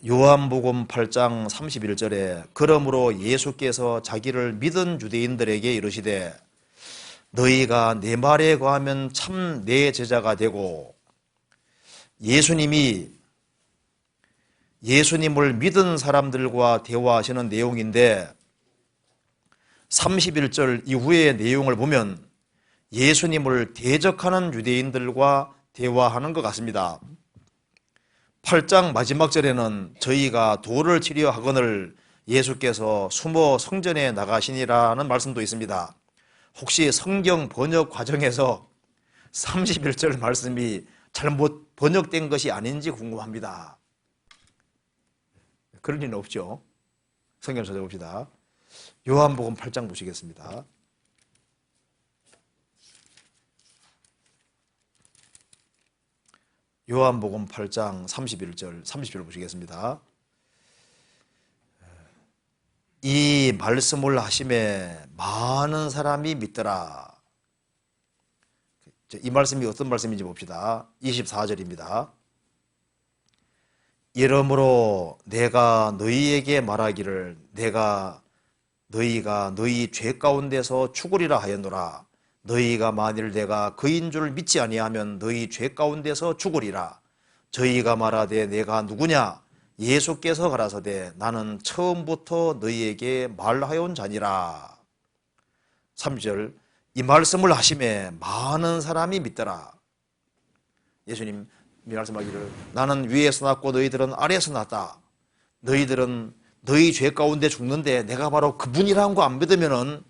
요한복음 8장 31절에 그러므로 예수께서 자기를 믿은 유대인들에게 이르시되 너희가 내 말에 거하면 참 내 제자가 되고, 예수님을 믿은 사람들과 대화하시는 내용인데 31절 이후의 내용을 보면 예수님을 대적하는 유대인들과 대화하는 것 같습니다. 8장 마지막 절에는 저희가 돌을 치려 하거늘 예수께서 숨어 성전에 나가시니라는 말씀도 있습니다. 혹시 성경 번역 과정에서 31절 말씀이 잘못 번역된 것이 아닌지 궁금합니다. 그럴 리는 없죠. 성경 찾아봅시다. 요한복음 8장 보시겠습니다. 요한복음 8장 31절, 30절 보시겠습니다. 이 말씀을 하심에 많은 사람이 믿더라. 이 말씀이 어떤 말씀인지 봅시다. 24절입니다. 이러므로 내가 너희에게 말하기를 너희가 너희 죄 가운데서 죽으리라 하였노라. 너희가 만일 내가 그인 줄 믿지 아니하면 너희 죄 가운데서 죽으리라. 저희가 말하되 내가 누구냐? 예수께서 가라사대 나는 처음부터 너희에게 말하여온 자니라. 3절 이 말씀을 하심에 많은 사람이 믿더라. 예수님 말씀하기를 나는 위에서 났고 너희들은 아래에서 났다. 너희들은 너희 죄 가운데 죽는데 내가 바로 그분이라는 거 안 믿으면은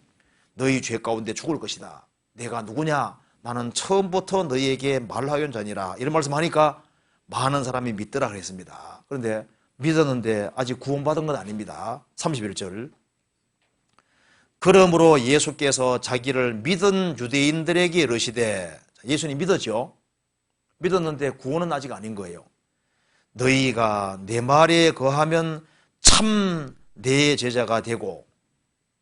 너희 죄 가운데 죽을 것이다. 내가 누구냐? 나는 처음부터 너희에게 말하여온 자니라. 이런 말씀하니까 많은 사람이 믿더라 그랬습니다. 그런데 믿었는데 아직 구원받은 건 아닙니다. 31절 그러므로 예수께서 자기를 믿은 유대인들에게 이르시되, 예수님 믿었죠? 믿었는데 구원은 아직 아닌 거예요. 너희가 내 말에 거하면 참 내 제자가 되고,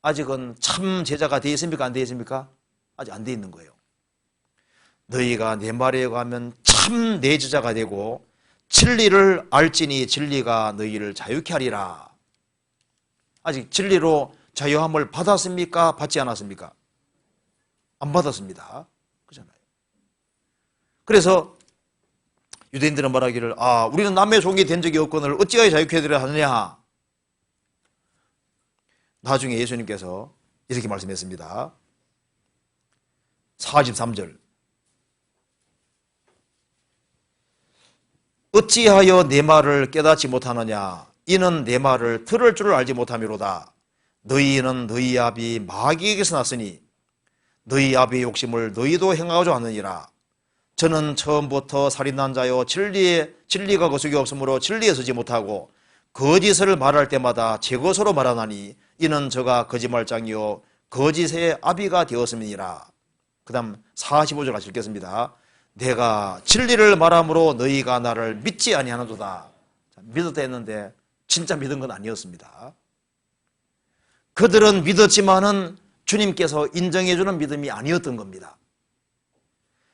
아직은 참 제자가 되어 있습니까? 안 되어 있습니까? 아직 안 되어 있는 거예요. 너희가 내 말에 거하면 참 내 제자가 되고 진리를 알지니 진리가 너희를 자유케 하리라. 아직 진리로 자유함을 받았습니까? 받지 않았습니까? 안 받았습니다. 그렇잖아요. 그래서 유대인들은 말하기를 우리는 남의 종이 된 적이 없거늘 어찌하여 자유케 하리라 하느냐. 나중에 예수님께서 이렇게 말씀했습니다. 43절 어찌하여 내 말을 깨닫지 못하느냐. 이는 내 말을 들을 줄을 알지 못함이로다. 너희는 너희 아비 마귀에게서 났으니 너희 아비의 욕심을 너희도 행하고자 하느니라. 저는 처음부터 살인한 자요 진리가 거룩이 없으므로 진리에 서지 못하고 거짓을 말할 때마다 제 것으로 말하나니 이는 저가 거짓말장이요 거짓의 아비가 되었음이니라. 그 다음 45절 같이 읽겠습니다. 내가 진리를 말함으로 너희가 나를 믿지 아니하는도다. 믿었다 했는데 진짜 믿은 건 아니었습니다. 그들은 믿었지만은 주님께서 인정해주는 믿음이 아니었던 겁니다.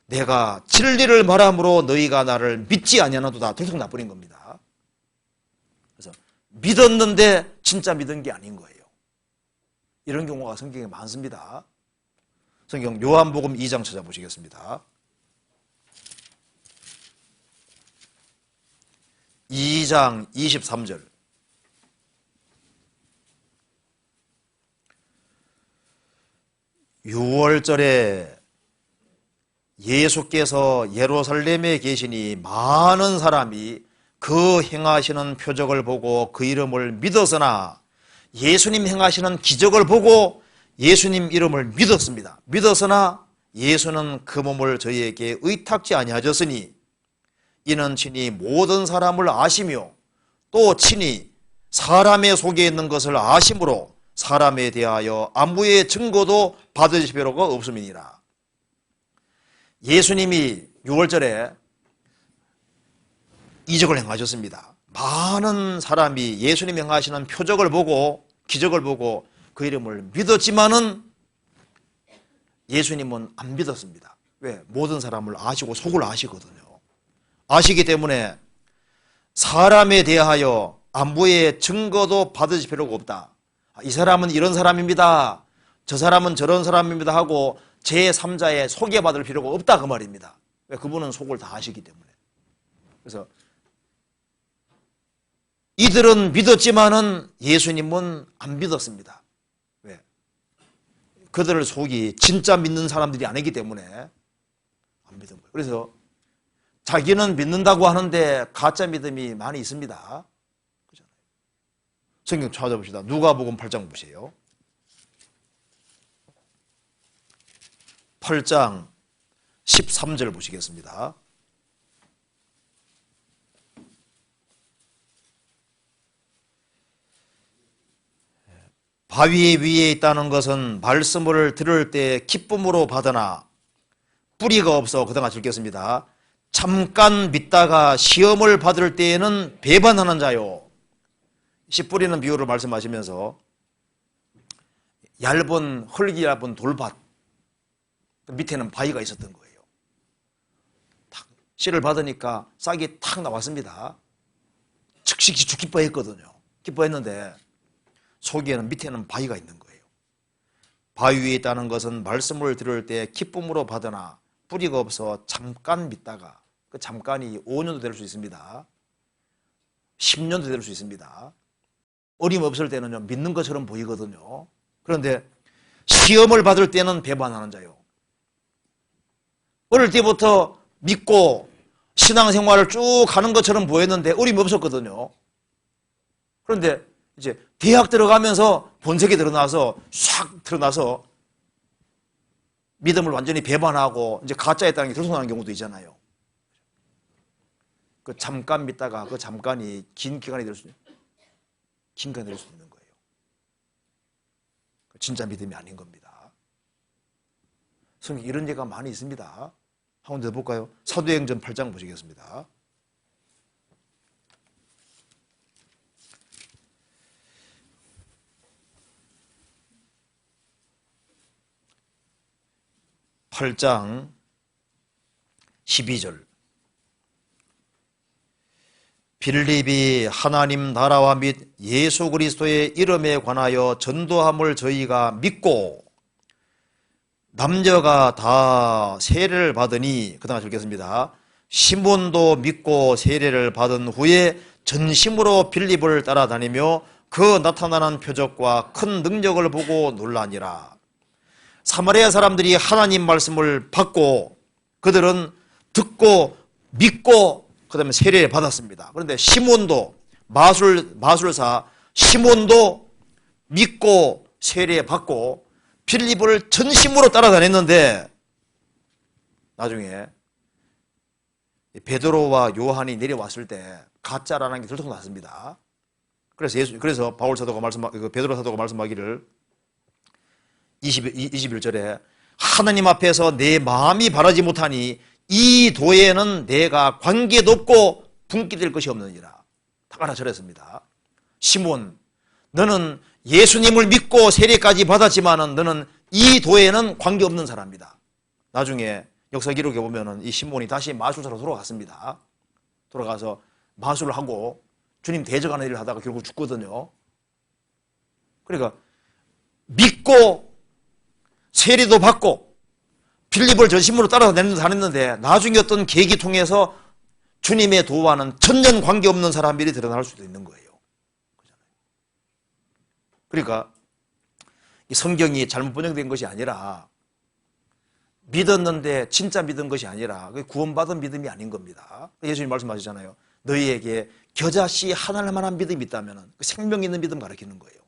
내가 진리를 말함으로 너희가 나를 믿지 아니하는도다. 계속 나버린 겁니다. 그래서 믿었는데 진짜 믿은 게 아닌 거예요. 이런 경우가 성경에 많습니다. 성경 요한복음 2장 찾아보시겠습니다. 2장 23절 유월절에 예수께서 예루살렘에 계시니 많은 사람이 그 행하시는 표적을 보고 그 이름을 믿었으나 예수님 행하시는 기적을 보고 예수님 이름을 믿었습니다. 믿었으나 예수는 그 몸을 저희에게 의탁지 아니하셨으니 이는 친히 모든 사람을 아시며 또 친히 사람의 속에 있는 것을 아심으로 사람에 대하여 아무의 증거도 받으실 필요가 없음이니라. 예수님이 6월절에 이적을 행하셨습니다. 많은 사람이 예수님 행하시는 표적을 보고 기적을 보고 그 이름을 믿었지만은 예수님은 안 믿었습니다. 왜? 모든 사람을 아시고 속을 아시거든요. 아시기 때문에 사람에 대하여 안부의 증거도 받으실 필요가 없다. 이 사람은 이런 사람입니다. 저 사람은 저런 사람입니다 하고 제3자에 소개받을 필요가 없다 그 말입니다. 왜? 그분은 속을 다 아시기 때문에. 그래서 이들은 믿었지만은 예수님은 안 믿었습니다. 왜? 그들의 속이 진짜 믿는 사람들이 아니기 때문에 안 믿은 거예요. 그래서 자기는 믿는다고 하는데 가짜 믿음이 많이 있습니다. 성경 찾아봅시다. 누가복음 8장 보세요. 8장 13절 보시겠습니다. 바위 위에 있다는 것은 말씀을 들을 때 기쁨으로 받으나 뿌리가 없어, 그 다음 같이 읽겠습니다. 잠깐 믿다가 시험을 받을 때에는 배반하는 자요. 씨 뿌리는 비유를 말씀하시면서 얇은 흙이 얇은 돌밭 밑에는 바위가 있었던 거예요. 탁 씨를 받으니까 싹이 탁 나왔습니다. 즉시 기뻐했거든요. 기뻐했는데 속에는 밑에는 바위가 있는 거예요. 바위 위에 있다는 것은 말씀을 들을 때 기쁨으로 받으나 뿌리가 없어 잠깐 믿다가, 그 잠깐이 5년도 될 수 있습니다. 10년도 될 수 있습니다. 어림없을 때는요, 믿는 것처럼 보이거든요. 그런데 시험을 받을 때는 배반하는 자요. 어릴 때부터 믿고 신앙생활을 쭉 가는 것처럼 보였는데 어림없었거든요. 그런데 이제 대학 들어가면서 본색이 드러나서 싹 드러나서 믿음을 완전히 배반하고 이제 가짜였다는 게 들통나는 경우도 있잖아요. 그 잠깐 믿다가 그 잠깐이 긴 기간이 될 수 있는 거예요. 진짜 믿음이 아닌 겁니다. 성경 이런 예가 많이 있습니다. 한 번 더 볼까요? 사도행전 8장 보시겠습니다. (8장 12절) 빌립이 하나님 나라와 및 예수 그리스도의 이름에 관하여 전도함을 저희가 믿고 남녀가 다 세례를 받으니, 그 다음에 읽겠습니다. 시몬도 믿고 세례를 받은 후에 전심으로 빌립을 따라다니며 그 나타나는 표적과 큰 능력을 보고 놀라니라. 사마리아 사람들이 하나님 말씀을 받고 그들은 듣고 믿고 그 다음에 세례를 받았습니다. 그런데 시몬도, 마술사 시몬도 믿고 세례 받고 빌립을 전심으로 따라다녔는데 나중에 베드로와 요한이 내려왔을 때 가짜라는 게 들통났습니다. 그래서 바울 사도가 베드로 사도가 말씀하기를 21절에 하나님 앞에서 내 마음이 바라지 못하니 이 도에는 내가 관계도 없고 분기될 것이 없느니라. 딱 알아차렸습니다. 시몬, 너는 예수님을 믿고 세례까지 받았지만은 너는 이 도에는 관계없는 사람이다. 나중에 역사 기록에 보면은 이 시몬이 다시 마술사로 돌아갔습니다. 돌아가서 마술을 하고 주님 대적하는 일을 하다가 결국 죽거든요. 그러니까 믿고 세례도 받고 빌립을 전심으로 따라다녔는데 나중에 어떤 계기 통해서 주님의 도와는 천년 관계없는 사람들이 드러날 수도 있는 거예요. 그러니까 이 성경이 잘못 번역된 것이 아니라 믿었는데 진짜 믿은 것이 아니라 구원받은 믿음이 아닌 겁니다. 예수님 말씀하시잖아요. 너희에게 겨자씨 하나만한 믿음이 있다면 생명 있는 믿음 가르치는 거예요.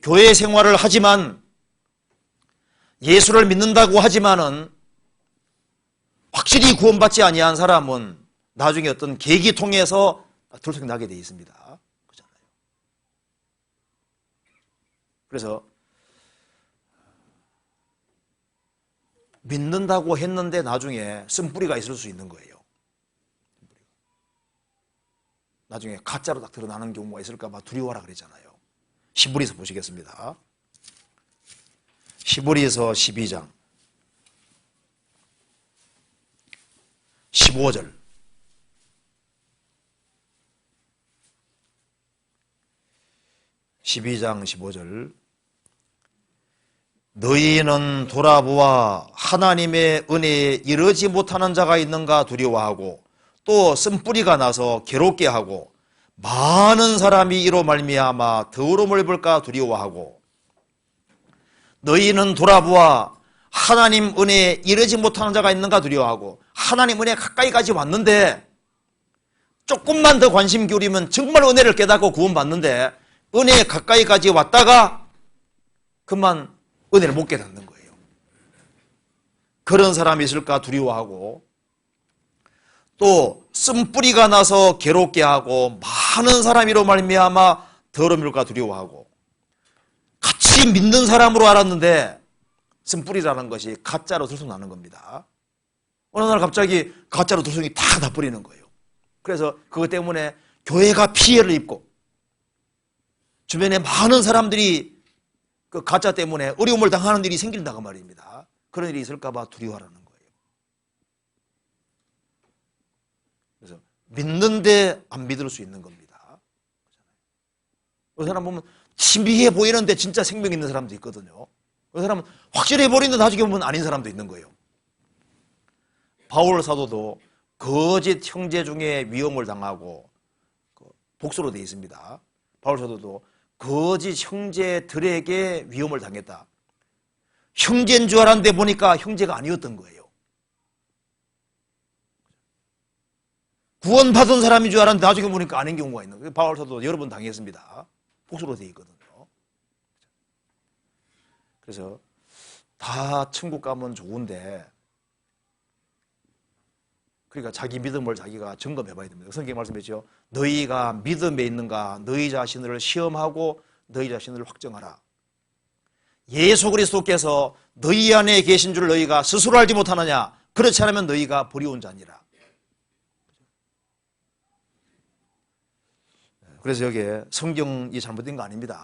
교회 생활을 하지만 예수를 믿는다고 하지만은 확실히 구원받지 아니한 사람은 나중에 어떤 계기 통해서 들통나게 되어 있습니다. 그렇잖아요. 그래서 믿는다고 했는데 나중에 쓴뿌리가 있을 수 있는 거예요. 나중에 가짜로 딱 드러나는 경우가 있을까 봐 두려워하라 그랬잖아요. 히브리서 보시겠습니다. 히브리서 12장 15절 12장 15절 너희는 돌아보아 하나님의 은혜에 이르지 못하는 자가 있는가 두려워하고 또 쓴뿌리가 나서 괴롭게 하고 많은 사람이 이로 말미암아 더러움을 볼까 두려워하고 너희는 돌아보아 하나님 은혜에 이르지 못하는 자가 있는가 두려워하고 하나님 은혜 가까이까지 왔는데 조금만 더 관심 기울이면 정말 은혜를 깨닫고 구원받는데 은혜에 가까이까지 왔다가 그만 은혜를 못 깨닫는 거예요. 그런 사람이 있을까 두려워하고 또 쓴뿌리가 나서 괴롭게 하고 많은 사람이로 말미암아 더러움일까 두려워하고 같이 믿는 사람으로 알았는데 쓴뿌리라는 것이 가짜로 들통나는 겁니다. 어느 날 갑자기 가짜로 들통이 다 나버리는 거예요. 그래서 그것 때문에 교회가 피해를 입고 주변에 많은 사람들이 그 가짜 때문에 어려움을 당하는 일이 생긴다고 말입니다. 그런 일이 있을까 봐 두려워하라는 거예요. 그래서 믿는데 안 믿을 수 있는 겁니다. 그 사람 보면 신비해 보이는데 진짜 생명 있는 사람도 있거든요. 그 사람은 확실해 보이는데 나중에 보면 아닌 사람도 있는 거예요. 바울 사도도 거짓 형제 중에 위험을 당하고 복수로 되어 있습니다. 바울 사도도 거짓 형제들에게 위험을 당했다. 형제인 줄 알았는데 보니까 형제가 아니었던 거예요. 구원받은 사람인 줄 알았는데 나중에 보니까 아닌 경우가 있는 거예요. 바울 사도도 여러 번 당했습니다. 복수로 되어 있거든요. 그래서 다 천국 가면 좋은데 그러니까 자기 믿음을 자기가 점검해 봐야 됩니다. 성경에 말씀했죠. 너희가 믿음에 있는가 너희 자신을 시험하고 너희 자신을 확정하라. 예수 그리스도께서 너희 안에 계신 줄 너희가 스스로 알지 못하느냐. 그렇지 않으면 너희가 버리운 자니라. 그래서 여기에 성경이 잘못된 거 아닙니다.